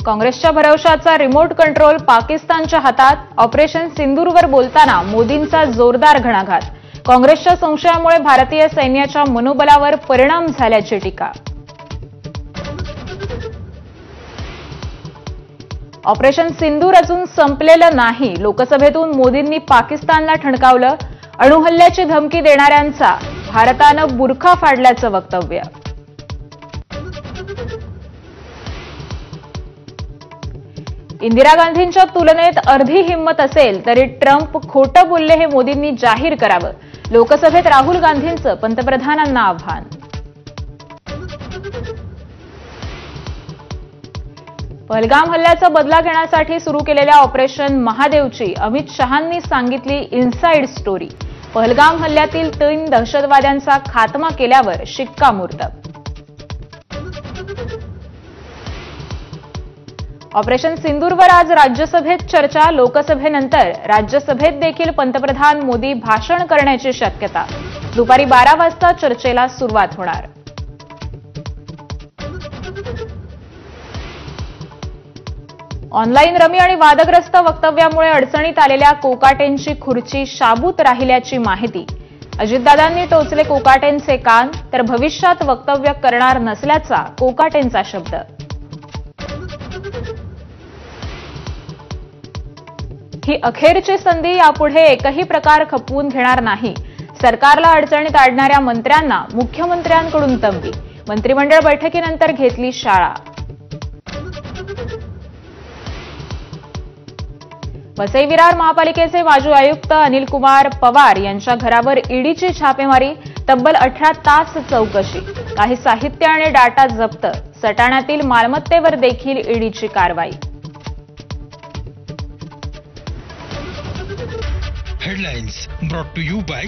काँग्रेसच्या भरवशाचा remote control पाकिस्तानच्या हातात. ऑपरेशन सिंदूरवर बोलताना मोदींचा जोरदार घणाघात. काँग्रेसच्या संशयामुळे भारतीय सैन्याच्या मनोबलावर परिणाम झाल्याची टीका. ऑपरेशन सिंदूर अजून संपलेलं नाही. लोकसभेतून मोदींनी पाकिस्तानला ठणकावलं. अणुहल्ल्याची धमकी देणाऱ्यांचा भारतानं बुरखा फाडल्याचं वक्तव्य. इंदिरा गांधींच्या तुलनेत अर्धी हिंमत असेल तरी ट्रम्प खोटं बोलले हे मोदींनी जाहीर करावं. लोकसभेत राहुल गांधींचं पंतप्रधानांना आव्हान. पहलगाम हल्ल्याचा बदला घेण्यासाठी सुरू केलेल्या ऑपरेशन महादेवची अमित शहांनी सांगितली इनसाइड स्टोरी. पहलगाम हल्ल्यातील 3 दहशतवाद्यांचा खात्मा केल्यावर शिक्कामोर्तब. ऑपरेशन सिंदूरवर आज राज्यसभेत चर्चा. लोकसभेनंतर राज्यसभेत देखील पंतप्रधान मोदी भाषण करण्याची शक्यता. दुपारी 12 वाजता चर्चेला सुरुवात होणार. ऑनलाईन रमी आणि वादग्रस्त वक्तव्यामुळे अडचणीत आलेल्या कोकाटेंची खुर्ची शाबूत राहिल्याची माहिती. अजितदादांनी टोचले कोकाटेंचे कान, तर भविष्यात वक्तव्य करणार नसल्याचा कोकाटेंचा शब्द. ही अखेरची संधी. यापुढे एकही प्रकार खपवून घेणार नाही. सरकारला अडचणीत आणणाऱ्या मंत्र्यांना मुख्यमंत्र्यांकडून तंबी. मंत्रिमंडळ बैठकीनंतर घेतली शाळा. वसई विरार महापालिकेचे माजी आयुक्त अनिल कुमार पवार यांच्या घरावर ईडीची छापेमारी. तब्बल 18 तास चौकशी. काही साहित्य आणि डाटा जप्त. सटाण्यातील मालमत्तेवर देखील ईडीची कारवाई. Headlines brought to you by